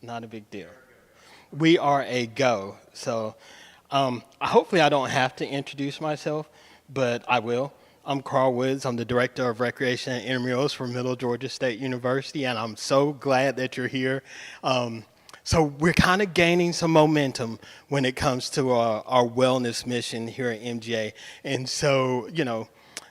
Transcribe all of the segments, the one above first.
Not a big deal. We are a go. So hopefully I don't have to introduce myself, but I will. I'm Carl Woods. I'm the Director of Recreation and Intramurals for Middle Georgia State University, and I'm so glad that you're here. So we're kind of gaining some momentum when it comes to our wellness mission here at MGA. And so,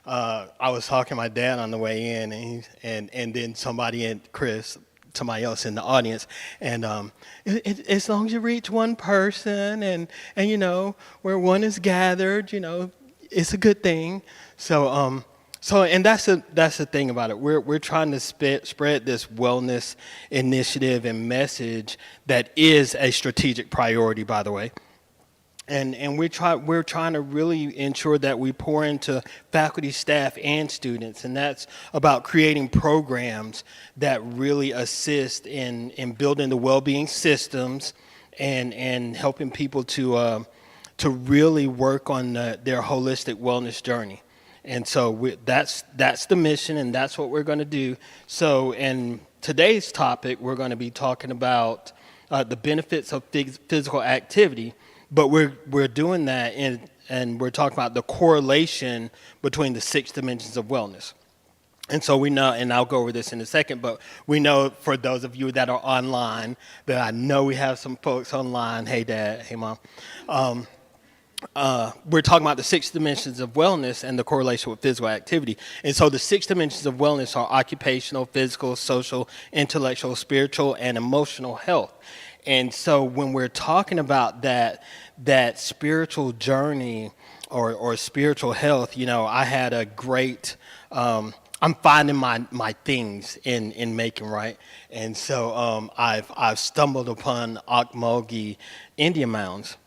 I was talking to my dad on the way in, and then somebody else in the audience, and as long as you reach one person, and where one is gathered, it's a good thing. So that's the thing about it. We're trying to spread this wellness initiative and message that is a strategic priority, by the way. And we're trying to really ensure that we pour into faculty, staff, and students, and that's about creating programs that really assist in building the well-being systems and helping people to really work on their holistic wellness journey. And so that's the mission, and that's what we're going to do. So in today's topic, we're going to be talking about the benefits of physical activity, but we're doing that and we're talking about the correlation between the 6 dimensions of wellness. And so we know, and I'll go over this in a second, but we know for those of you that are online, that I know we have some folks online. Hey, Dad. Hey, Mom. We're talking about the 6 dimensions of wellness and the correlation with physical activity. And so the 6 dimensions of wellness are occupational, physical, social, intellectual, spiritual, and emotional health. And so when we're talking about that spiritual journey or spiritual health, I had a great I'm finding my things in Macon, right? And so I've stumbled upon Ocmulgee Indian mounds.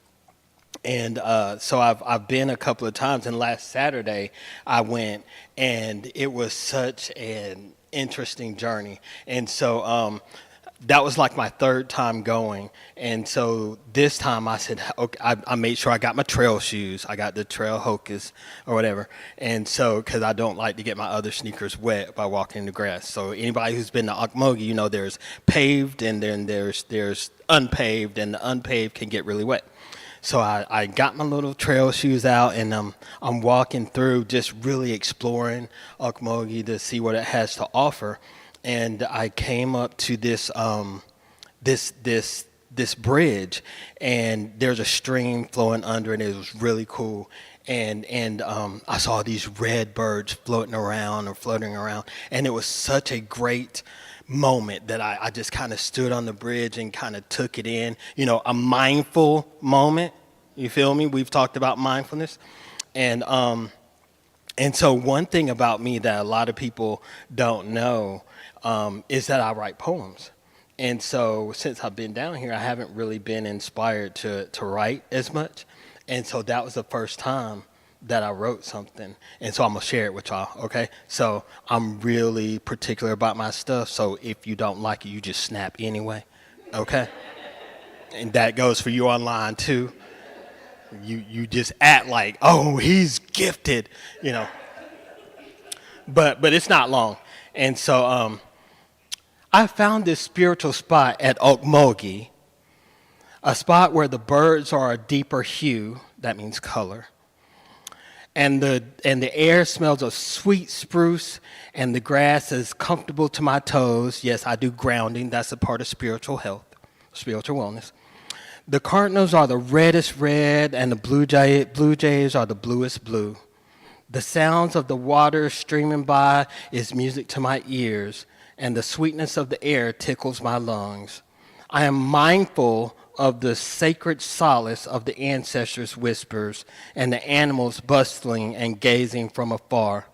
And so I've been a couple of times, and last Saturday I went, and it was such an interesting journey. And so that was like my third time going, and so this time I said, okay, I made sure I got my trail shoes. I got the Trail Hokas or whatever, and so because I don't like to get my other sneakers wet by walking in the grass. So anybody who's been to Ocmulgee, there's paved and then there's unpaved, and the unpaved can get really wet. So I got my little trail shoes out, and I'm walking through, just really exploring Ocmulgee to see what it has to offer. And I came up to this bridge, and there's a stream flowing under it. It was really cool. And I saw these red birds floating around, and it was such a great moment that I just kind of stood on the bridge and kind of took it in, a mindful moment. You feel me? We've talked about mindfulness. And so one thing about me that a lot of people don't know is that I write poems. And so since I've been down here, I haven't really been inspired to write as much. And so that was the first time that I wrote something. And so I'm going to share it with y'all, okay? So I'm really particular about my stuff. So if you don't like it, you just snap anyway, okay? And that goes for you online too. You just act like, oh, he's gifted, But it's not long. And so I found this spiritual spot at Okmulgee, a spot where the birds are a deeper hue, that means color, and the air smells of sweet spruce, and the grass is comfortable to my toes. Yes, I do grounding. That's a part of spiritual health, spiritual wellness. The cardinals are the reddest red, and the blue jays are the bluest blue. The sounds of the water streaming by is music to my ears, and the sweetness of the air tickles my lungs. I am mindful of the sacred solace of the ancestors' whispers and the animals bustling and gazing from afar,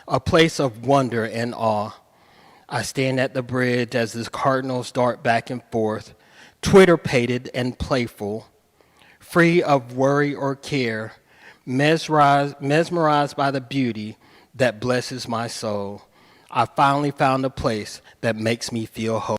a place of wonder and awe. I stand at the bridge as the cardinals dart back and forth, twitter-pated and playful, free of worry or care, mesmerized by the beauty that blesses my soul. I finally found a place that makes me feel whole.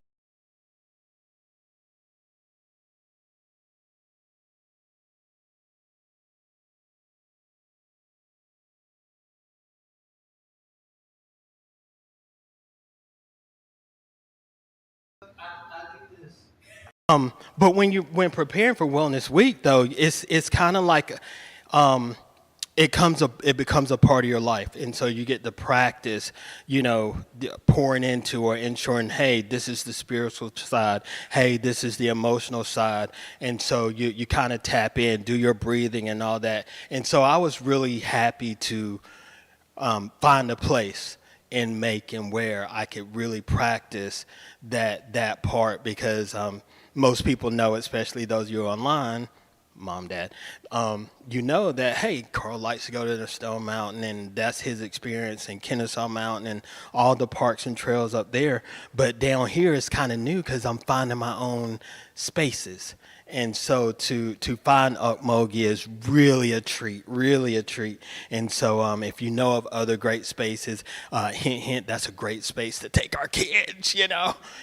But when preparing for Wellness Week, though, it's kind of like it becomes a part of your life, and so you get to practice, pouring into or ensuring, hey, this is the spiritual side, hey, this is the emotional side, and so you kind of tap in, do your breathing and all that, and so I was really happy to find a place in Macon where I could really practice that part because most people know, especially those of you online, mom, dad, you know that, hey, Carl likes to go to the Stone Mountain, and that's his experience, and Kennesaw Mountain, and all the parks and trails up there. But down here is kind of new because I'm finding my own spaces. And so to find Okmulgee is really a treat, really a treat. And so if you know of other great spaces, hint, hint, that's a great space to take our kids,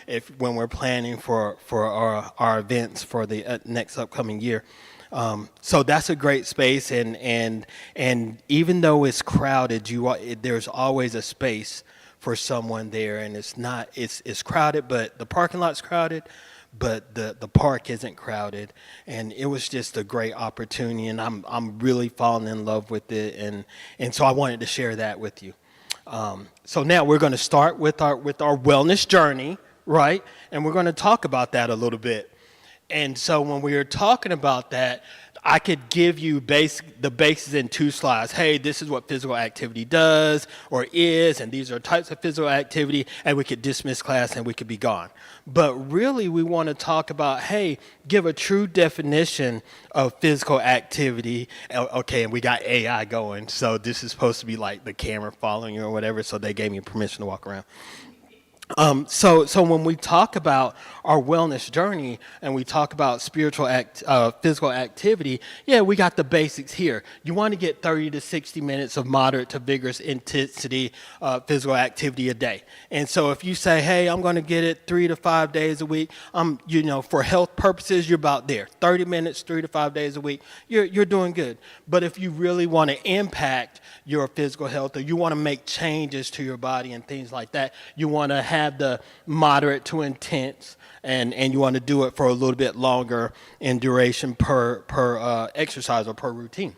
if when we're planning for our events for the next upcoming year. So that's a great space, and even though it's crowded, there's always a space for someone there, and it's crowded, but the parking lot's crowded, but the park isn't crowded, and it was just a great opportunity, and I'm really falling in love with it, and so I wanted to share that with you. So now we're going to start with our wellness journey, right? And we're going to talk about that a little bit. And so when we were talking about that, I could give you the basis in 2 slides. Hey, this is what physical activity does or is, and these are types of physical activity, and we could dismiss class and we could be gone. But really, we want to talk about, hey, give a true definition of physical activity. Okay, and we got AI going, so this is supposed to be like the camera following you or whatever, so they gave me permission to walk around. So when we talk about our wellness journey and we talk about physical activity, yeah, we got the basics here. You want to get 30 to 60 minutes of moderate to vigorous intensity physical activity a day. And so if you say, hey, I'm going to get it 3 to 5 days a week, for health purposes, you're about there. 30 minutes, 3 to 5 days a week, you're doing good. But if you really want to impact your physical health, or you want to make changes to your body and things like that, you want to have the moderate to intense, and you want to do it for a little bit longer in duration per exercise or per routine.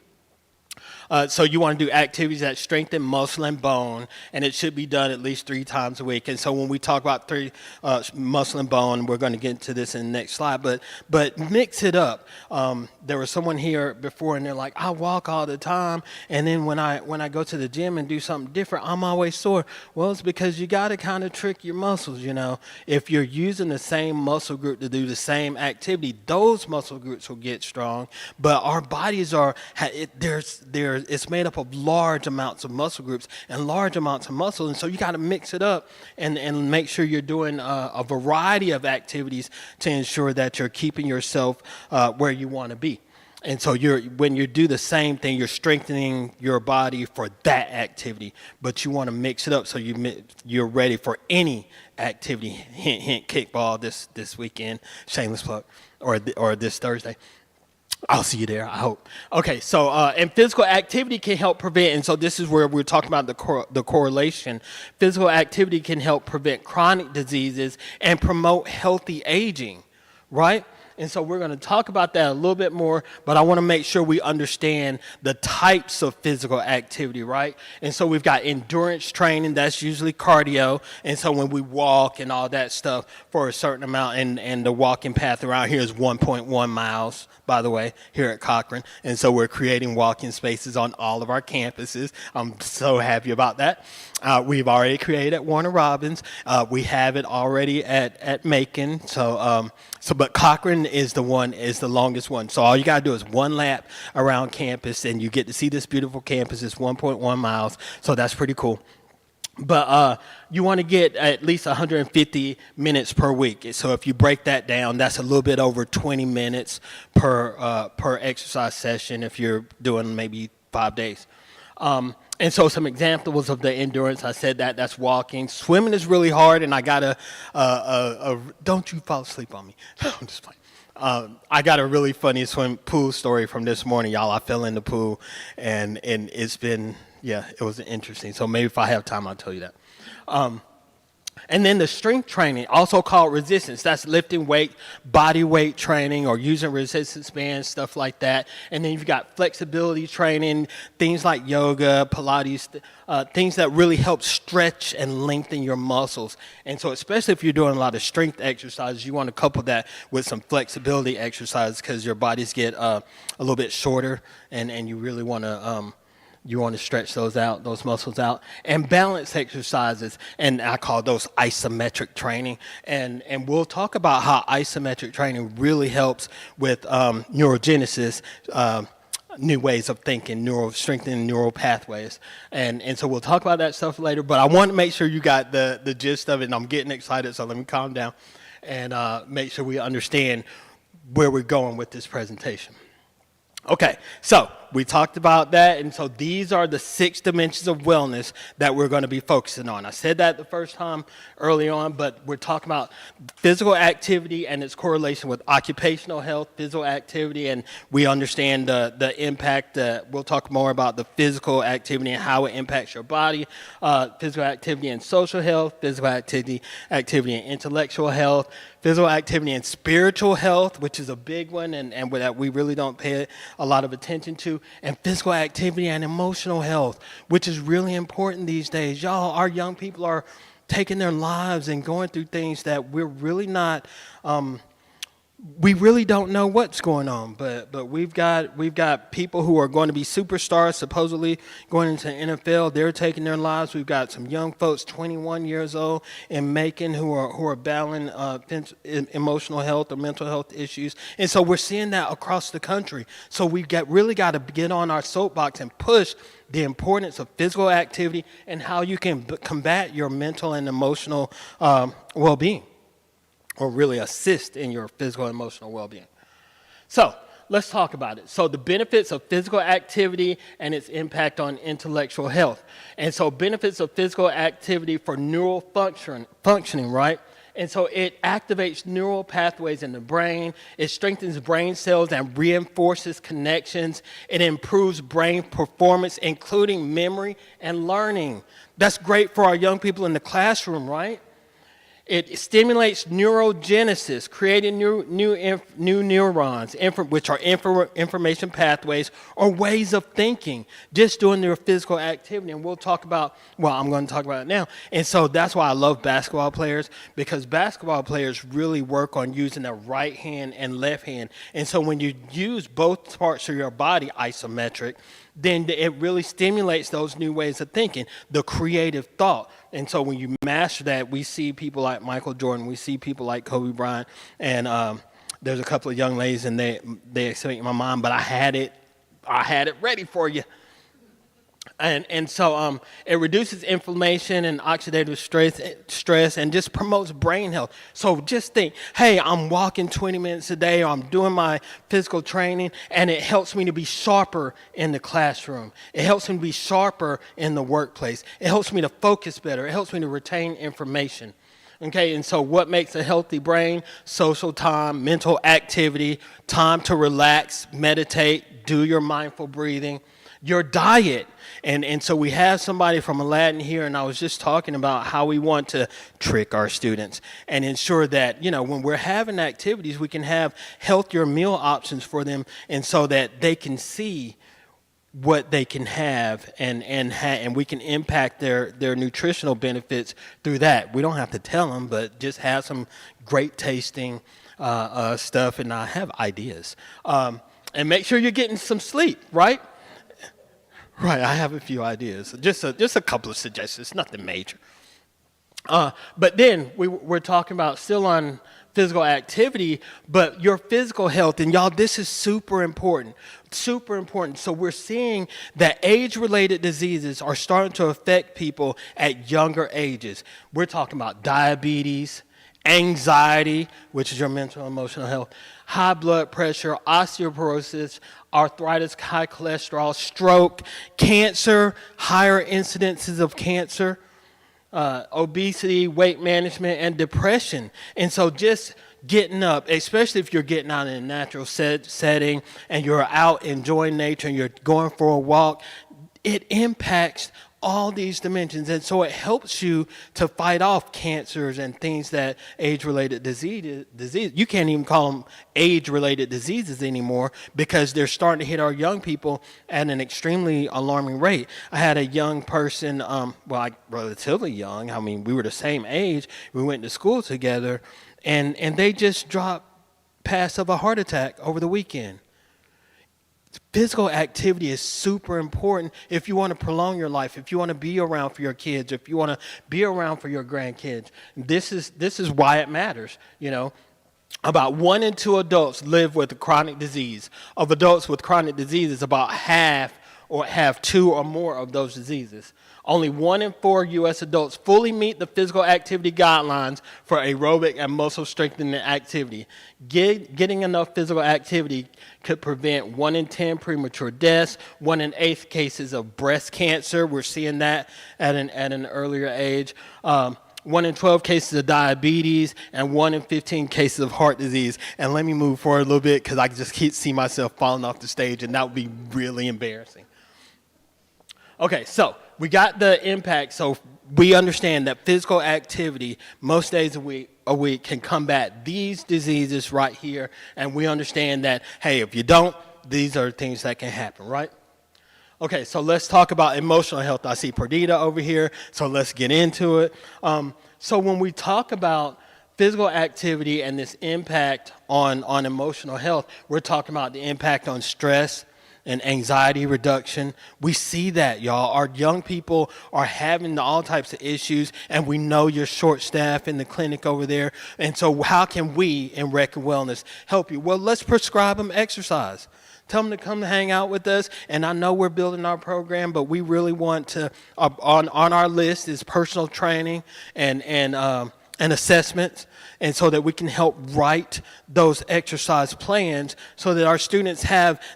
So you want to do activities that strengthen muscle and bone, and it should be done at least 3 times a week. And so when we talk about muscle and bone, we're going to get into this in the next slide, but mix it up. There was someone here before, and they're like, I walk all the time, and then when I go to the gym and do something different, I'm always sore. Well, it's because you got to kind of trick your muscles, If you're using the same muscle group to do the same activity, those muscle groups will get strong, but our bodies it's made up of large amounts of muscle groups and large amounts of muscle, and so you got to mix it up and make sure you're doing a variety of activities to ensure that you're keeping yourself where you want to be. And so when you do the same thing, you're strengthening your body for that activity, but you want to mix it up so you're ready for any activity. Hint, hint, kickball this weekend, shameless plug, or this Thursday. I'll see you there, I hope. Okay, so and physical activity can help prevent, and so this is where we're talking about the correlation. Physical activity can help prevent chronic diseases and promote healthy aging, right? And so we're going to talk about that a little bit more, but I want to make sure we understand the types of physical activity, right? And so we've got endurance training, that's usually cardio. And so when we walk and all that stuff for a certain amount, and the walking path around here is 1.1 miles, by the way, here at Cochran. And so we're creating walking spaces on all of our campuses. I'm so happy about that. We've already created at Warner Robins. We have it already at Macon. But Cochran is the longest one. So all you got to do is 1 lap around campus, and you get to see this beautiful campus. It's 1.1 miles, so that's pretty cool. But you want to get at least 150 minutes per week. So if you break that down, that's a little bit over 20 minutes per exercise session if you're doing maybe 5 days. And so some examples of the endurance, I said that's walking. Swimming is really hard, and I got don't you fall asleep on me. I'm just playing. I got a really funny pool story from this morning, y'all. I fell in the pool, and it's been, it was interesting. So maybe if I have time, I'll tell you that. And then the strength training, also called resistance. That's lifting weight, body weight training, or using resistance bands, stuff like that. And then you've got flexibility training, things like yoga, Pilates, things that really help stretch and lengthen your muscles. And so especially if you're doing a lot of strength exercises, you want to couple that with some flexibility exercises because your bodies get a little bit shorter, and you really want to stretch those muscles out. And balance exercises, and I call those isometric training. And we'll talk about how isometric training really helps with neurogenesis, new ways of thinking, strengthening neural pathways. And so we'll talk about that stuff later, but I want to make sure you got the gist of it, and I'm getting excited, so let me calm down and make sure we understand where we're going with this presentation. Okay, so we talked about that, and so these are the 6 dimensions of wellness that we're going to be focusing on. I said that the first time early on, but we're talking about physical activity and its correlation with occupational health, physical activity, and we understand the impact. We'll talk more about the physical activity and how it impacts your body, physical activity and social health, physical activity and intellectual health, physical activity and spiritual health, which is a big one and that we really don't pay a lot of attention to, and physical activity and emotional health, which is really important these days. Y'all, our young people are taking their lives and going through things that we're really not, we really don't know what's going on, but we've got people who are going to be superstars, supposedly going into the NFL. They're taking their lives. We've got some young folks, 21 years old, in Macon, who are battling emotional health or mental health issues, and so we're seeing that across the country. So we really got to get on our soapbox and push the importance of physical activity and how you can combat your mental and emotional well-being, or really assist in your physical and emotional well-being. So let's talk about it. So the benefits of physical activity and its impact on intellectual health. And so benefits of physical activity for neural functioning, right? And so it activates neural pathways in the brain. It strengthens brain cells and reinforces connections. It improves brain performance, including memory and learning. That's great for our young people in the classroom, right? It stimulates neurogenesis, creating new neurons, which are information pathways or ways of thinking, just doing their physical activity. And I'm going to talk about it now. And so that's why I love basketball players, because basketball players really work on using their right hand and left hand. And so when you use both parts of your body isometric, then it really stimulates those new ways of thinking, the creative thought. And so when you master that, we see people like Michael Jordan, we see people like Kobe Bryant, and there's a couple of young ladies, and they escaped my mind, but I had it ready for you. And so it reduces inflammation and oxidative stress and just promotes brain health. So just think, hey, I'm walking 20 minutes a day, or I'm doing my physical training, and it helps me to be sharper in the classroom. It helps me to be sharper in the workplace. It helps me to focus better. It helps me to retain information. Okay, and so what makes a healthy brain? Social time, mental activity, time to relax, meditate, do your mindful breathing, your diet. And so we have somebody from Aladdin here, and I was just talking about how we want to trick our students and ensure that, when we're having activities, we can have healthier meal options for them, and so that they can see what they can have and we can impact their nutritional benefits through that. We don't have to tell them, but just have some great tasting stuff, and I have ideas. And make sure you're getting some sleep, right? Right, I have a few ideas, just a couple of suggestions, nothing major. But then we're talking about still on physical activity, but your physical health, and y'all, this is super important. So we're seeing that age-related diseases are starting to affect people at younger ages. We're talking about diabetes, anxiety, which is your mental and emotional health, high blood pressure, osteoporosis, arthritis, high cholesterol, stroke, cancer, higher incidences of cancer, obesity, weight management, and depression. And so just getting up, especially if you're getting out in a natural setting and you're out enjoying nature and you're going for a walk, it impacts all these dimensions. And so it helps you to fight off cancers and things that age-related disease. You can't even call them age-related diseases anymore because they're starting to hit our young people at an extremely alarming rate. I had a young person, relatively young. I mean, we were the same age. We went to school together, and they just dropped past of a heart attack over the weekend. Physical activity is super important if you want to prolong your life, if you want to be around for your kids, if you want to be around for your grandkids. This is why it matters, you know. About 1 in 2 adults live with a chronic disease. Of adults with chronic diseases, about half or have 2 or more of those diseases. Only 1 in 4 U.S. adults fully meet the physical activity guidelines for aerobic and muscle strengthening activity. Getting enough physical activity could prevent 1 in 10 premature deaths, 1 in 8 cases of breast cancer. We're seeing that at an earlier age. 1 in 12 cases of diabetes, and 1 in 15 cases of heart disease. And let me move forward a little bit because I just keep see myself falling off the stage, and that would be really embarrassing. Okay, so we got the impact. So we understand that physical activity most days a week can combat these diseases right here. And we understand that, hey, if you don't, these are things that can happen, right? Okay, so let's talk about emotional health. I see Perdita over here, so let's get into it. So when we talk about physical activity and this impact on emotional health, we're talking about the impact on stress and anxiety reduction. We see that, y'all. Our young people are having all types of issues, and we know you're short-staffed in the clinic over there. And so how can we in Rec and Wellness help you? Well, let's prescribe them exercise. Tell them to come hang out with us. And I know we're building our program, but we really want to, on our list is personal training and assessments, and so that we can help write those exercise plans so that our students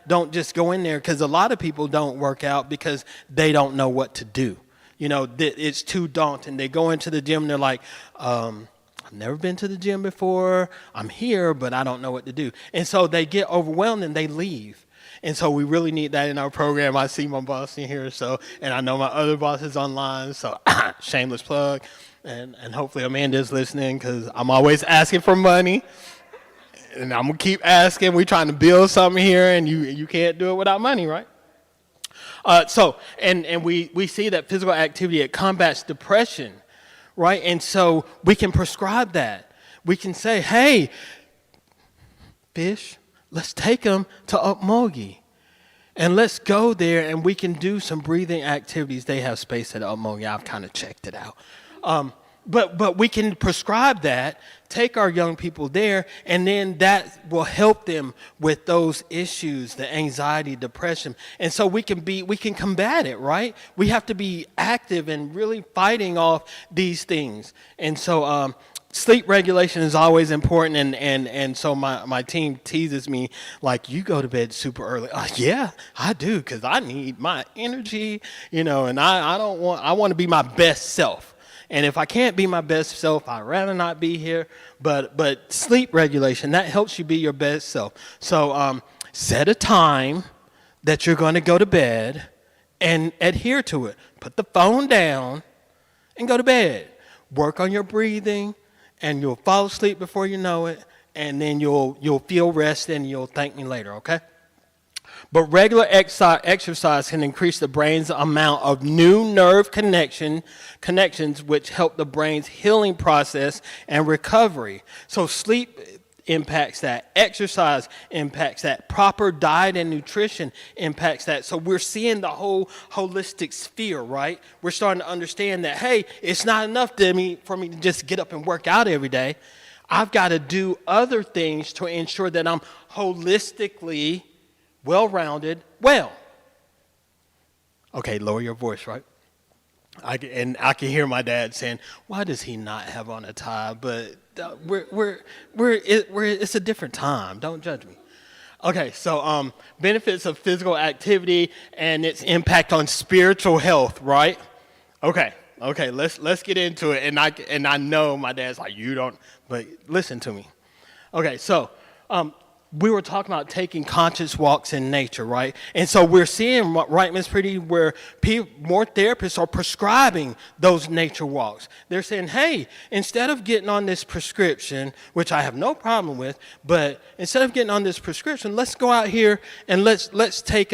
don't just go in there, because a lot of people don't work out because they don't know what to do. You know, it's too daunting. They go into the gym and they're like, I've never been to the gym before. I'm here, but I don't know what to do. And so they get overwhelmed and they leave. And so we really need that in our program. I see my boss in here, and I know my other boss is online, so shameless plug. And hopefully Amanda's listening, because I'm always asking for money. And I'm going to keep asking. We're trying to build something here, and you can't do it without money, right? And we see that physical activity, it combats depression, right? And so we can prescribe that. We can say, hey, Fish, let's take them to Upmogi. And let's go there, and we can do some breathing activities. They have space at Upmogi. I've kind of checked it out. But we can prescribe that, take our young people there, and then that will help them with those issues, the anxiety, depression. And so we can combat it, right? We have to be active and really fighting off these things. And so sleep regulation is always important, and so my team teases me like, you go to bed super early. Yeah, I do, because I need my energy, and I want to be my best self. And if I can't be my best self, I'd rather not be here. But sleep regulation, that helps you be your best self. So set a time that you're going to go to bed and adhere to it. Put the phone down and go to bed. Work on your breathing, and you'll fall asleep before you know it. And then you'll feel rested, and you'll thank me later, okay? But regular exercise can increase the brain's amount of new nerve connections, which help the brain's healing process and recovery. So sleep impacts that. Exercise impacts that. Proper diet and nutrition impacts that. So we're seeing the whole holistic sphere, right? We're starting to understand that, hey, it's not enough for me to just get up and work out every day. I've got to do other things to ensure that I'm holistically well-rounded, Okay, lower your voice, right? I can hear my dad saying, "Why does he not have on a tie?" But it's a different time. Don't judge me. Okay, so benefits of physical activity and its impact on spiritual health, right? Okay, let's get into it. And I know my dad's like, you don't, but listen to me. Okay, so we were talking about taking conscious walks in nature, right? And so we're seeing, right, Ms. Pretty, where more therapists are prescribing those nature walks. They're saying, hey, instead of getting on this prescription, which I have no problem with, but instead of getting on this prescription, let's go out here and let's take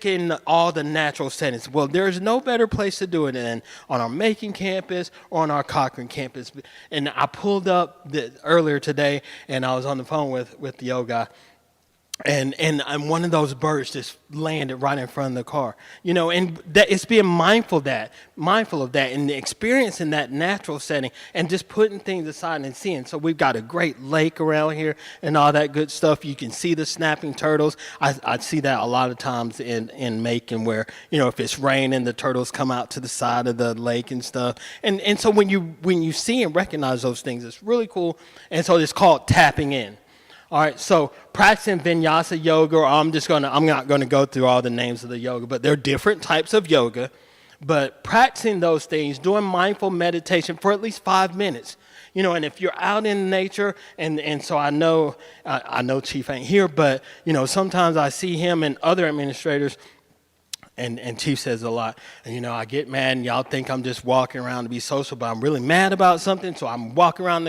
in all the natural settings. Well, there's no better place to do it than on our Macon campus or on our Cochran campus. And I pulled up earlier today, and I was on the phone with the yoga guy. And one of those birds just landed right in front of the car, and that it's being mindful of that, and experiencing that natural setting, and just putting things aside and seeing. So we've got a great lake around here and all that good stuff. You can see the snapping turtles. I see that a lot of times in Macon, where if it's raining, the turtles come out to the side of the lake and stuff. And so when you see and recognize those things, it's really cool. And so it's called tapping in. All right, so practicing vinyasa yoga, or I'm not going to go through all the names of the yoga, but there are different types of yoga. But practicing those things, doing mindful meditation for at least 5 minutes, and if you're out in nature, and so I know Chief ain't here, but sometimes I see him and other administrators. And Chief says a lot, and I get mad, and y'all think I'm just walking around to be social, but I'm really mad about something, so I'm walking around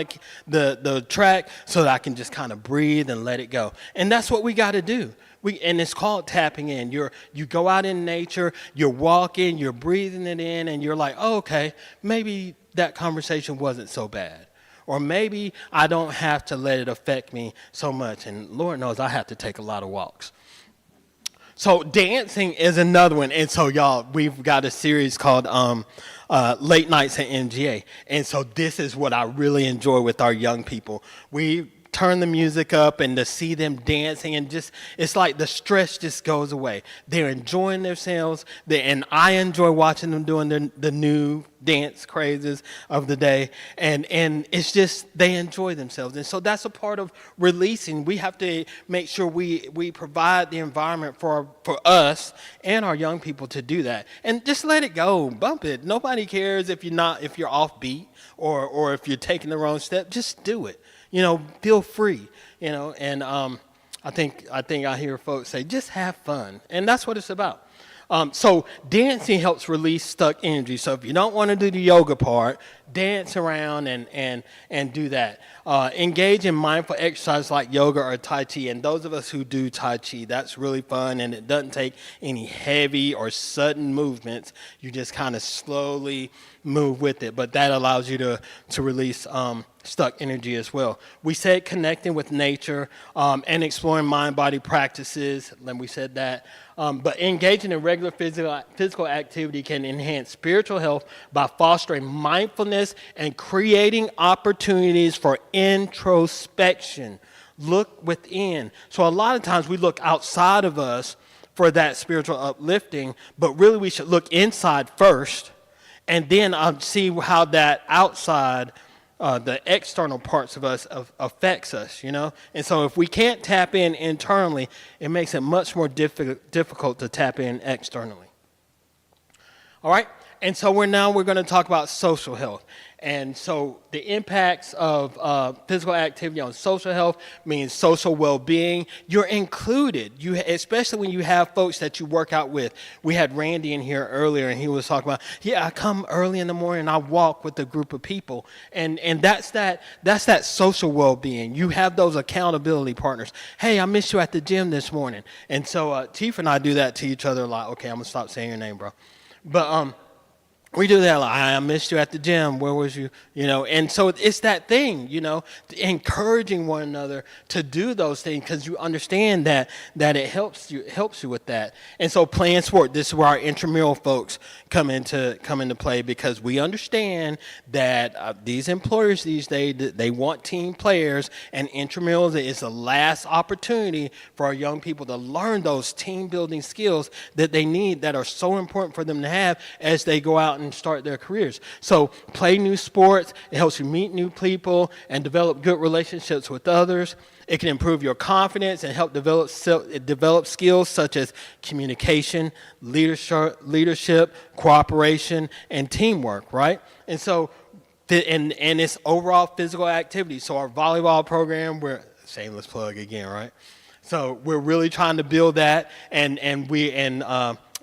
the track so that I can just kind of breathe and let it go. And that's what we got to do. And it's called tapping in. You go out in nature, you're walking, you're breathing it in, and you're like, oh, okay, maybe that conversation wasn't so bad. Or maybe I don't have to let it affect me so much. And Lord knows I have to take a lot of walks. So dancing is another one. And so, y'all, we've got a series called Late Nights at MGA. And so this is what I really enjoy with our young people. We turn the music up, and to see them dancing, and just, it's like the stress just goes away. They're enjoying themselves, and I enjoy watching them doing the new dance crazes of the day, and it's just, they enjoy themselves. And so that's a part of releasing. We have to make sure we provide the environment for us and our young people to do that, and just let it go, bump it. Nobody cares if you're offbeat or if you're taking the wrong step. Just do it. Feel free, and I think I hear folks say, just have fun. And that's what it's about. So dancing helps release stuck energy. So if you don't want to do the yoga part, dance around and do that. Engage in mindful exercise like yoga or Tai Chi. And those of us who do Tai Chi, that's really fun, and it doesn't take any heavy or sudden movements. You just kind of slowly move with it, but that allows you to release stuck energy as well. We said connecting with nature and exploring mind-body practices, and we said that. But engaging in regular physical activity can enhance spiritual health by fostering mindfulness and creating opportunities for introspection. Look within. So a lot of times we look outside of us for that spiritual uplifting, but really we should look inside first, and then see how that outside, the external parts of us affects us, And so if we can't tap in internally, it makes it much more difficult to tap in externally. All right? And so we're going to talk about social health. And so the impacts of physical activity on social health means social well-being. You're included, especially when you have folks that you work out with. We had Randy in here earlier, and he was talking about, I come early in the morning and I walk with a group of people. And that's that social well-being. You have those accountability partners. Hey, I missed you at the gym this morning. And so Chief and I do that to each other a lot. Okay, I'm going to stop saying your name, bro. But we do that. Like, I missed you at the gym. Where was you? And so it's that thing, encouraging one another to do those things, because you understand that it helps you with that. And so playing sport, this is where our intramural folks come into play, because we understand that these employers these days, they want team players, and intramurals is the last opportunity for our young people to learn those team building skills that they need, that are so important for them to have as they go out and start their careers. So play new sports. It helps you meet new people and develop good relationships with others. It can improve your confidence and help develop skills such as communication, leadership, cooperation, and teamwork, right? And so, and it's overall physical activity. So our volleyball program, shameless plug again, right? So we're really trying to build that, and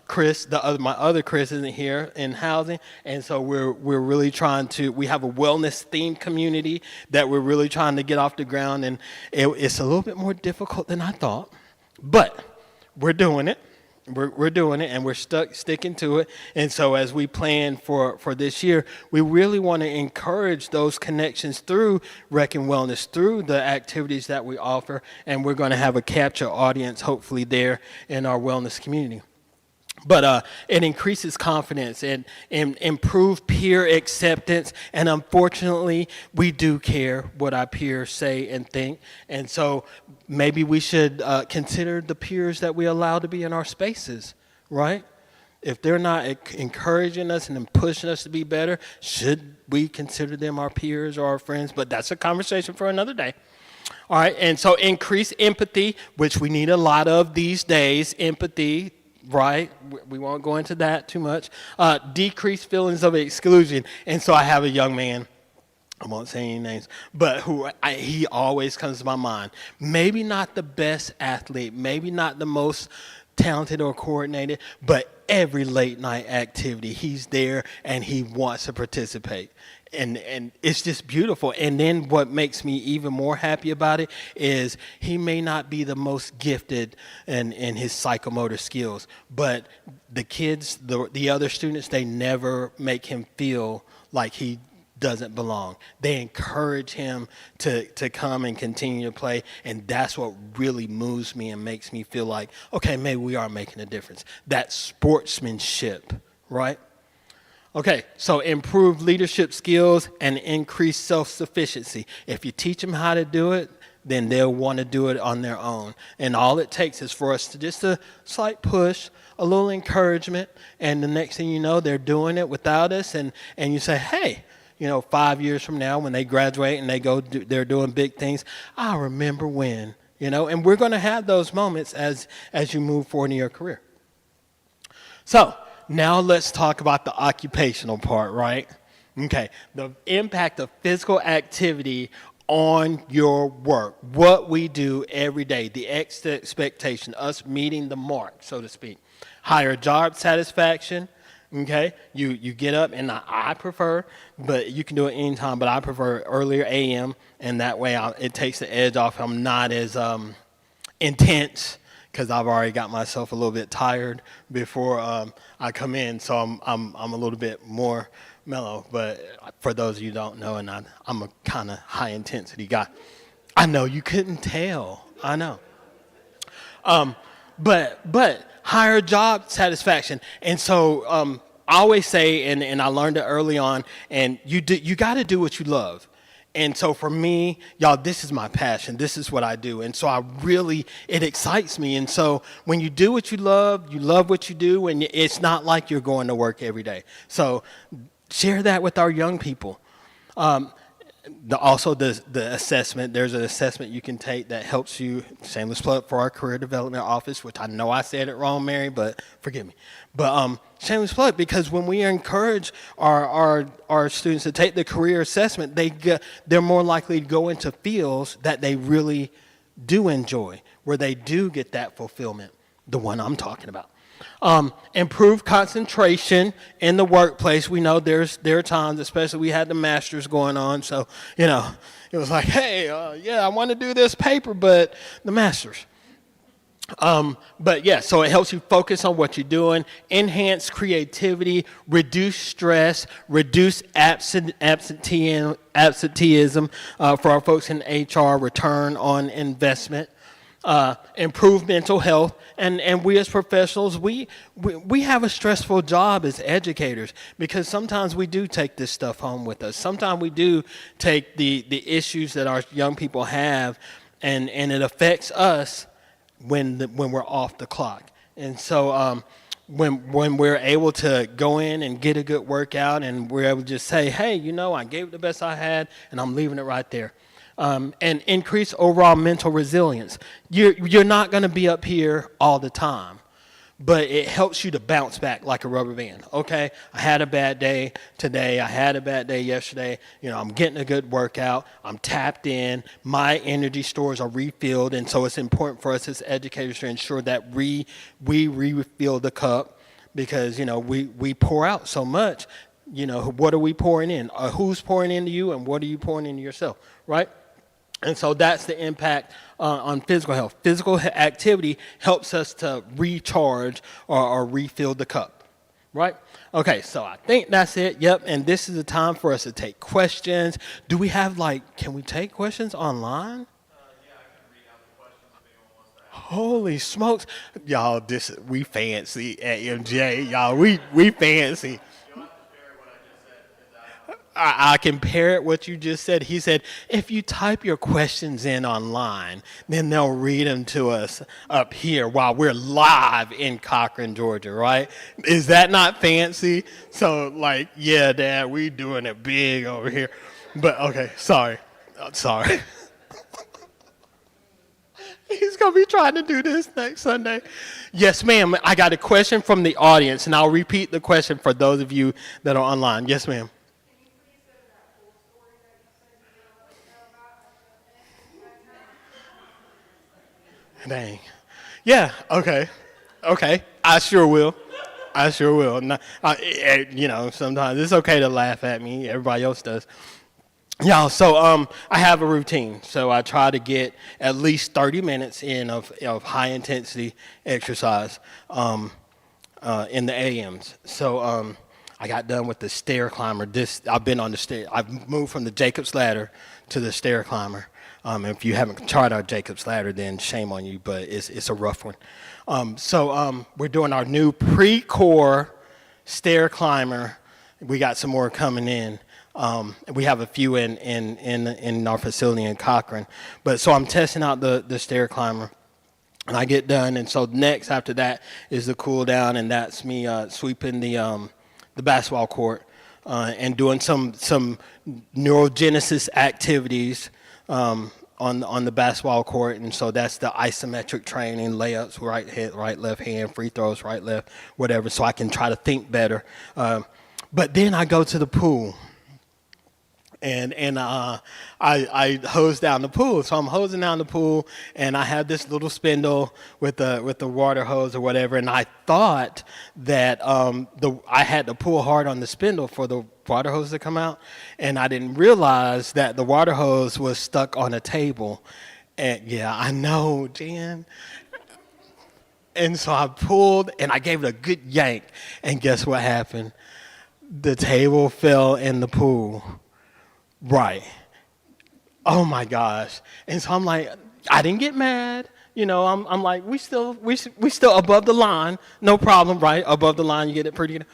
Chris, my other Chris isn't here in housing, and so we're really trying to. We have a wellness themed community that we're really trying to get off the ground, and it's a little bit more difficult than I thought, but we're doing it. We're doing it, and we're sticking to it. And so as we plan for this year, we really want to encourage those connections through Rec and Wellness, through the activities that we offer, and we're going to have a capture audience hopefully there in our wellness community. But it increases confidence and improve peer acceptance. And unfortunately, we do care what our peers say and think. And so maybe we should consider the peers that we allow to be in our spaces, right? If they're not encouraging us and pushing us to be better, should we consider them our peers or our friends? But that's a conversation for another day. All right, and so increase empathy, which we need a lot of these days, empathy. Right, we won't go into that too much. Decrease feelings of exclusion. And so I have a young man, I won't say any names, but he always comes to my mind. Maybe not the best athlete, maybe not the most talented or coordinated, but every late night activity, he's there and he wants to participate. And it's just beautiful. And then what makes me even more happy about it is he may not be the most gifted in his psychomotor skills, but the kids, the other students, they never make him feel like he doesn't belong. They encourage him to come and continue to play, and that's what really moves me and makes me feel like, okay, maybe we are making a difference. That sportsmanship, right? Okay, so improve leadership skills and increase self-sufficiency. If you teach them how to do it, then they'll want to do it on their own. And all it takes is for us to just a slight push, a little encouragement, and the next thing you know, they're doing it without us, and you say, hey, 5 years from now when they graduate and they're doing big things, I remember when, and we're going to have those moments as you move forward in your career. So, now let's talk about the occupational part, right? Okay, the impact of physical activity on your work, what we do every day, the expectation, us meeting the mark, so to speak. Higher job satisfaction, okay? You get up, and I prefer, but you can do it anytime, but I prefer earlier a.m., and that way it takes the edge off. I'm not as intense, because I've already got myself a little bit tired before I come in, so I'm a little bit more mellow. But for those of you who don't know, and I'm a kind of high intensity guy. I know you couldn't tell. I know. But higher job satisfaction, and so I always say, and I learned it early on, and you got to do what you love. And so for me, y'all, this is my passion. This is what I do. And so it excites me. And so when you do what you love what you do, and it's not like you're going to work every day. So share that with our young people. Also, the assessment, there's an assessment you can take that helps you, shameless plug for our career development office, which I know I said it wrong, Mary, but forgive me. But shameless plug, because when we encourage our students to take the career assessment, they're more likely to go into fields that they really do enjoy, where they do get that fulfillment, the one I'm talking about. Improve concentration in the workplace. We know there are times, especially we had the masters going on, so it was like, hey, I want to do this paper, but the masters. But yeah, so it helps you focus on what you're doing, enhance creativity, reduce stress, reduce absenteeism for our folks in HR, return on investment. Improve mental health, and we as professionals, we have a stressful job as educators, because sometimes we do take this stuff home with us. Sometimes we do take the issues that our young people have, and it affects us when we're off the clock. And so when we're able to go in and get a good workout, and we're able to just say, hey, I gave it the best I had, and I'm leaving it right there. And increase overall mental resilience. You're not going to be up here all the time, but it helps you to bounce back like a rubber band. Okay, I had a bad day today. I had a bad day yesterday. I'm getting a good workout. I'm tapped in. My energy stores are refilled, and so it's important for us as educators to ensure that we refill the cup because we pour out so much. What are we pouring in? Who's pouring into you, and what are you pouring into yourself? Right. And so that's the impact on physical health. Physical activity helps us to recharge or refill the cup, right? Okay, so I think that's it. Yep, and this is the time for us to take questions. Do we have can we take questions online? Yeah, I can read out the questions if anyone wants to ask. Holy smokes. Y'all, we fancy at MJ. Y'all, we fancy. You'll have to share what I just said because I compare it what you just said. He said, if you type your questions in online, then they'll read them to us up here while we're live in Cochran, Georgia, right? Is that not fancy? So, yeah, Dad, we doing it big over here. But, okay, sorry. Sorry. He's going to be trying to do this next Sunday. Yes, ma'am. I got a question from the audience, and I'll repeat the question for those of you that are online. Yes, ma'am. Dang. Yeah, okay. Okay. I sure will. I sure will. No, sometimes it's okay to laugh at me. Everybody else does. Yeah, so I have a routine. So I try to get at least 30 minutes in of high intensity exercise in the AMs. So I got done with the stair climber. I've been on the stair. I've moved from the Jacob's ladder to the stair climber. If you haven't tried our Jacob's ladder, then shame on you, but it's a rough one. So we're doing our new pre-core stair climber. We got some more coming in. We have a few in our facility in Cochran. But so I'm testing out the stair climber. And I get done, and so next after that is the cool down, and that's me sweeping the basketball court and doing some neurogenesis activities on the basketball court, and so that's the isometric training, layups, right hand, right left hand, free throws, right left, whatever, so I can try to think better. But then I go to the pool. And I hose down the pool. So I'm hosing down the pool, and I have this little spindle with the water hose or whatever. And I thought that I had to pull hard on the spindle for the water hose to come out, and I didn't realize that the water hose was stuck on a table. And yeah, I know, Jan. And so I pulled, and I gave it a good yank. And guess what happened? The table fell in the pool. Right. Oh my gosh. And so I'm like, I didn't get mad. I'm like, we still above the line. No problem, right? Above the line, you get it pretty good.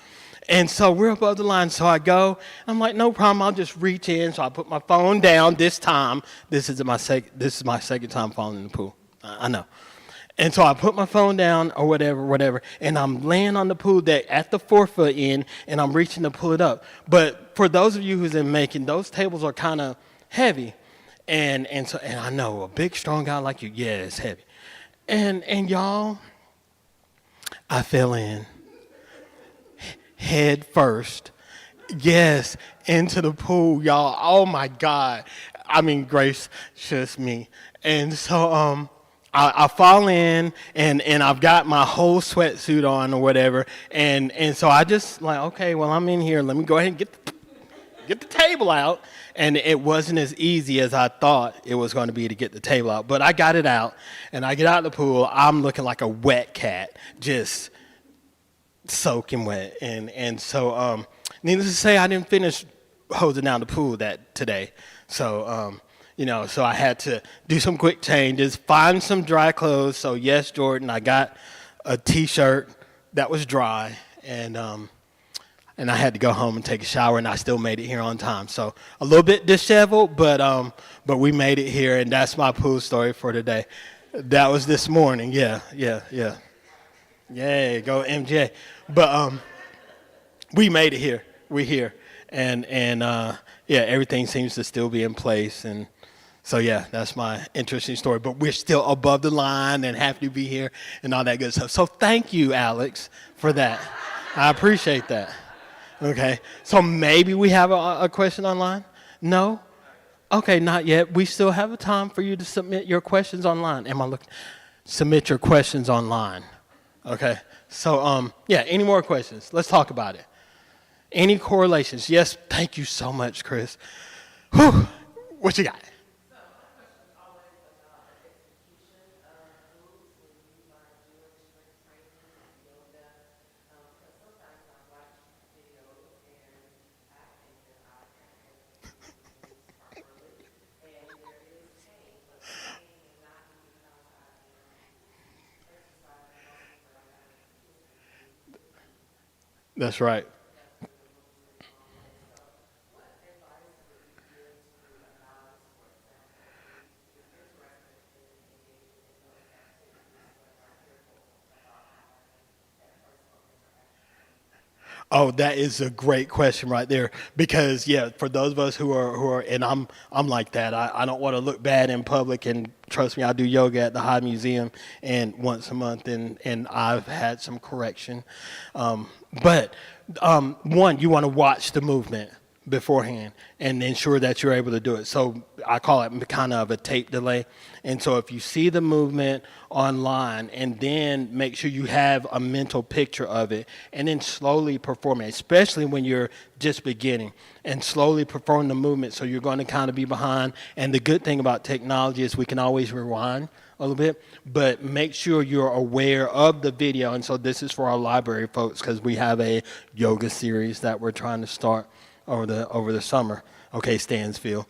And so we're above the line. So I go, I'm like, no problem. I'll just reach in. So I put my phone down this time. This is my second time falling in the pool. I know. And so I put my phone down or whatever, and I'm laying on the pool deck at the 4-foot end, and I'm reaching to pull it up. But for those of you who's in Macon, those tables are kind of heavy. And I know a big, strong guy like you, yeah, it's heavy. And y'all, I fell in head first. Yes, into the pool, y'all. Oh my God. I mean, gracious me. And so I fall in, and I've got my whole sweatsuit on or whatever, and so I just okay, well, I'm in here. Let me go ahead and get the table out. And it wasn't as easy as I thought it was going to be to get the table out, but I got it out, and I get out of the pool. I'm looking like a wet cat, just soaking wet, and so needless to say, I didn't finish hosing down the pool today, so. So I had to do some quick changes, find some dry clothes. So yes, Jordan, I got a T-shirt that was dry, and I had to go home and take a shower, and I still made it here on time. So a little bit disheveled, but we made it here, and that's my pool story for today. That was this morning. Yeah. Yay, go MJ. But we made it here. We're here, and everything seems to still be in place, and So yeah, that's my interesting story. But we're still above the line and happy to be here and all that good stuff. So thank you, Alex, for that. I appreciate that. Okay. So maybe we have a question online? No? Okay, not yet. We still have a time for you to submit your questions online. Am I looking? Submit your questions online. Okay. So yeah, any more questions? Let's talk about it. Any correlations? Yes, thank you so much, Chris. Whew. What you got? That's right. Oh, that is a great question right there. Because yeah, for those of us who are, and I'm like that. I don't want to look bad in public. And trust me, I do yoga at the High Museum and once a month, and I've had some correction. But one, you want to watch the movement beforehand and ensure that you're able to do it. So I call it kind of a tape delay. And so if you see the movement online and then make sure you have a mental picture of it and then slowly perform it, especially when you're just beginning, and slowly perform the movement so you're going to kind of be behind. And the good thing about technology is we can always rewind a little bit, but make sure you're aware of the video. And so this is for our library folks because we have a yoga series that we're trying to start over the summer. Okay, Stansfield.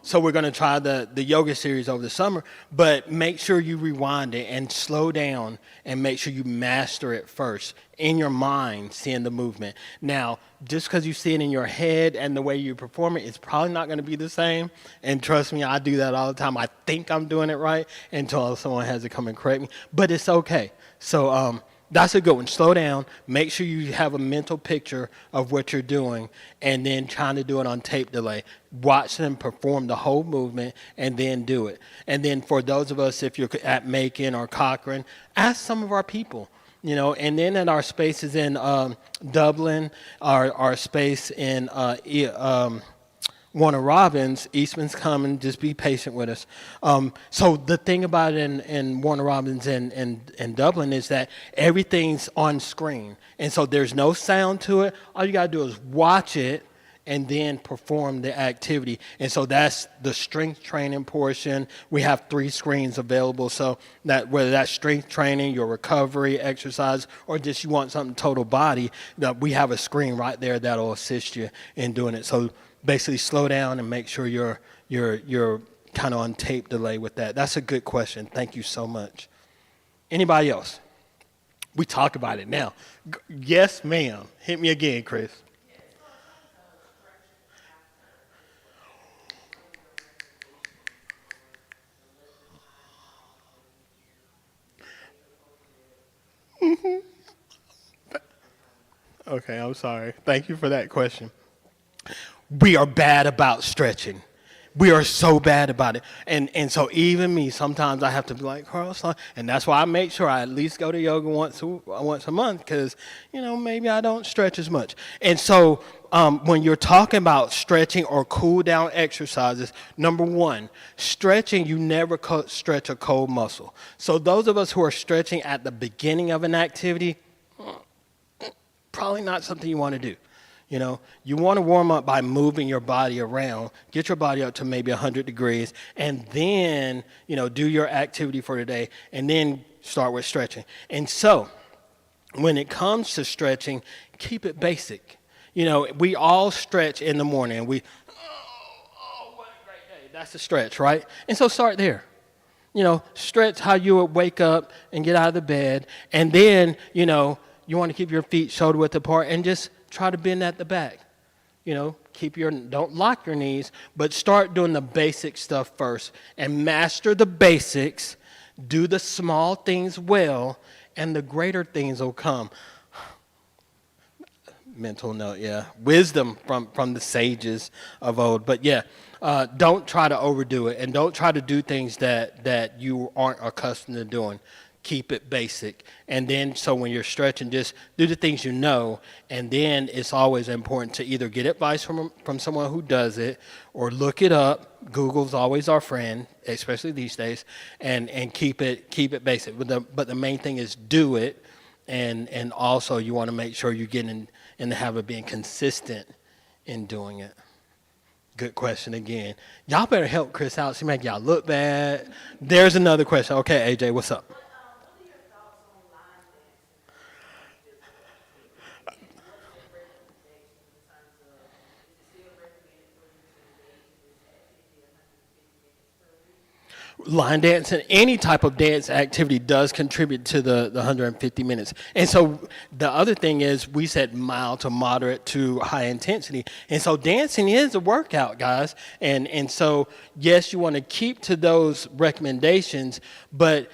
So we're going to try the yoga series over the summer, but make sure you rewind it and slow down and make sure you master it first in your mind, seeing the movement. Now, just because you see it in your head and the way you perform it, it's probably not going to be the same. And trust me, I do that all the time. I think I'm doing it right until someone has to come and correct me, but it's okay. So, that's a good one. Slow down. Make sure you have a mental picture of what you're doing and then trying to do it on tape delay. Watch them perform the whole movement and then do it. And then for those of us, if you're at Macon or Cochrane, ask some of our people. And then at our spaces in Dublin, our space in Warner Robins, Eastman's coming, just be patient with us. So the thing about it in Warner Robins and Dublin is that everything's on screen. And so there's no sound to it. All you got to do is watch it and then perform the activity. And so that's the strength training portion. We have 3 screens available. So that whether that's strength training, your recovery exercise, or just you want something total body, we have a screen right there that'll assist you in doing it. So basically slow down and make sure you're kind of on tape delay with that. That's a good question. Thank you so much. Anybody else? We talk about it now. Yes, ma'am. Hit me again, Chris. Okay, I'm sorry. Thank you for that question. We are bad about stretching. We are so bad about it. And so even me, sometimes I have to be like, Carl, and that's why I make sure I at least go to yoga once a month because, maybe I don't stretch as much. And so when you're talking about stretching or cool down exercises, number one, stretching, you never stretch a cold muscle. So those of us who are stretching at the beginning of an activity, probably not something you want to do. You want to warm up by moving your body around, get your body up to maybe 100 degrees, and then, do your activity for the day, and then start with stretching. And so, when it comes to stretching, keep it basic. We all stretch in the morning, and what a great day. That's a stretch, right? And so start there. Stretch how you would wake up and get out of the bed, and then, you want to keep your feet shoulder width apart and just try to bend at the back. Don't lock your knees, but start doing the basic stuff first and master the basics. Do the small things well, and the greater things will come. Mental note, yeah. Wisdom from the sages of old. But yeah, don't try to overdo it, and don't try to do things that you aren't accustomed to doing. Keep it basic, and then so when you're stretching, just do the things you know. And then it's always important to either get advice from someone who does it, or look it up. Google's always our friend, especially these days, and keep it basic. But the main thing is do it, and also you want to make sure you get in the habit of being consistent in doing it. Good question again. Y'all better help Chris out. She make y'all look bad. There's another question. Okay, AJ, what's up? Line dancing, any type of dance activity does contribute to the 150 minutes. And so the other thing is we said mild to moderate to high intensity. And so dancing is a workout, guys. And so yes, you want to keep to those recommendations, but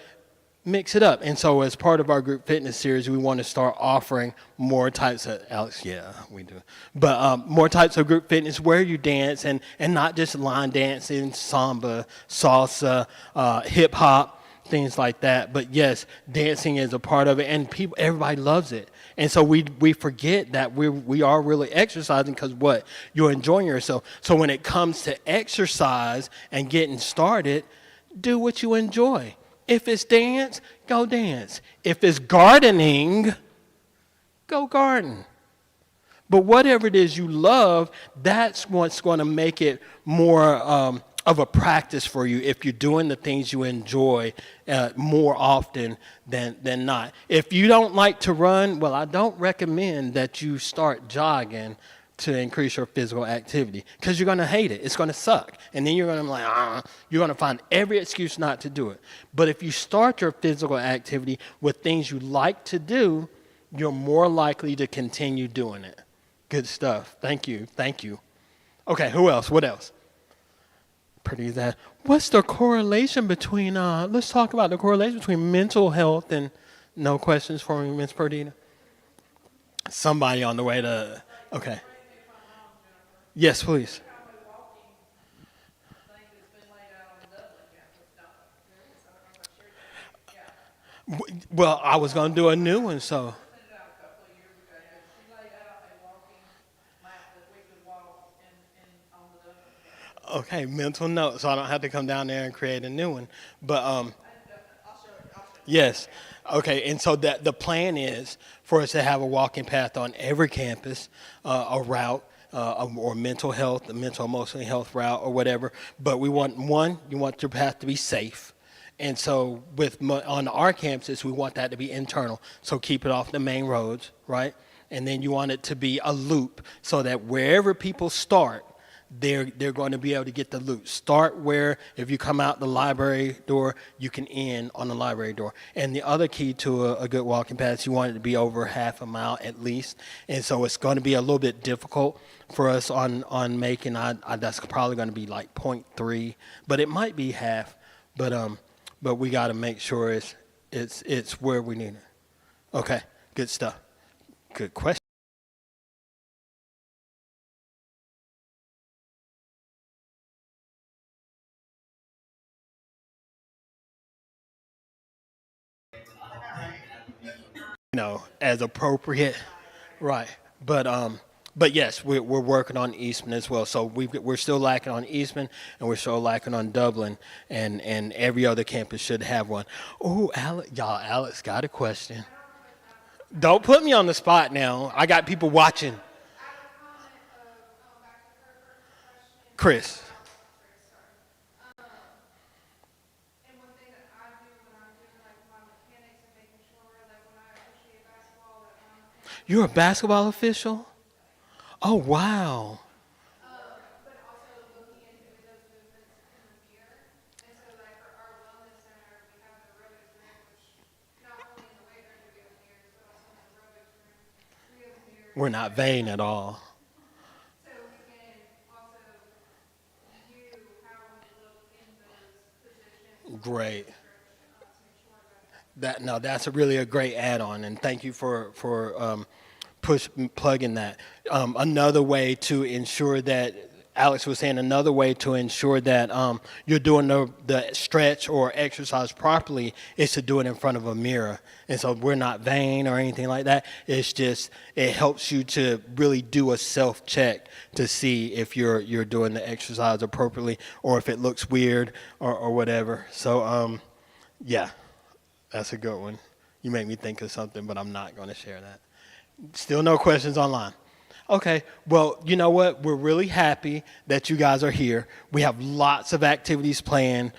mix it up. And so as part of our group fitness series, we want to start offering more types of, Alex, yeah, we do. But more types of group fitness where you dance and not just line dancing, samba, salsa, hip hop, things like that. But yes, dancing is a part of it, and everybody loves it. And so we forget that we are really exercising because what? You're enjoying yourself. So when it comes to exercise and getting started, do what you enjoy. If it's dance, go dance. If it's gardening, go garden. But whatever it is you love, that's what's going to make it more of a practice for you if you're doing the things you enjoy more often than not. If you don't like to run, well, I don't recommend that you start jogging to increase your physical activity because you're going to hate it. It's going to suck. And then you're going to be like, you're going to find every excuse not to do it. But if you start your physical activity with things you like to do, you're more likely to continue doing it. Good stuff. Thank you. Thank you. Okay, who else? What else? Pretty that. What's the correlation between, let's talk about the correlation between mental health and, no questions for me, Ms. Perdita? Somebody on the way to, okay. Yes, please. Well, I was going to do a new one, so. Okay, mental note, so I don't have to come down there and create a new one. But yes, okay, and so that the plan is for us to have a walking path on every campus, a route, or mental health, a mental emotional health route, or whatever. But we want you want your path to be safe. And so on our campuses, we want that to be internal. So keep it off the main roads, right? And then you want it to be a loop so that wherever people start, they're going to be able to get the loop. Start where if you come out the library door, you can end on the library door. And the other key to a good walking path is you want it to be over half a mile at least. And so it's going to be a little bit difficult for us on making. That's probably going to be like 0.3, but it might be half. But we got to make sure it's where we need it. Okay, good stuff. Good question. As appropriate, right? But yes, we're working on Eastman as well. So we're still lacking on Eastman, and we're still lacking on Dublin, and every other campus should have one. Oh, Alex got a question. Don't put me on the spot now. I got people watching. Chris. You're a basketball official? Oh, wow. We're not vain at all. Great. That's a really a great add-on, and thank you for plug in that. Another way to ensure that Alex was saying another way to ensure that you're doing the stretch or exercise properly is to do it in front of a mirror. And so we're not vain or anything like that. It's just it helps you to really do a self-check to see if you're doing the exercise appropriately or if it looks weird or whatever. So, yeah, that's a good one. You make me think of something, but I'm not going to share that. Still no questions online. Okay, well, you know what? We're really happy that you guys are here. We have lots of activities planned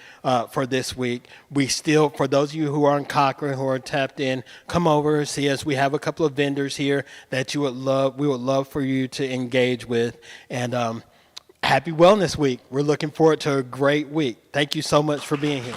for this week. We still, for those of you who are in Cochrane, who are tapped in, come over, see us. We have a couple of vendors here that we would love for you to engage with. And happy Wellness Week. We're looking forward to a great week. Thank you so much for being here.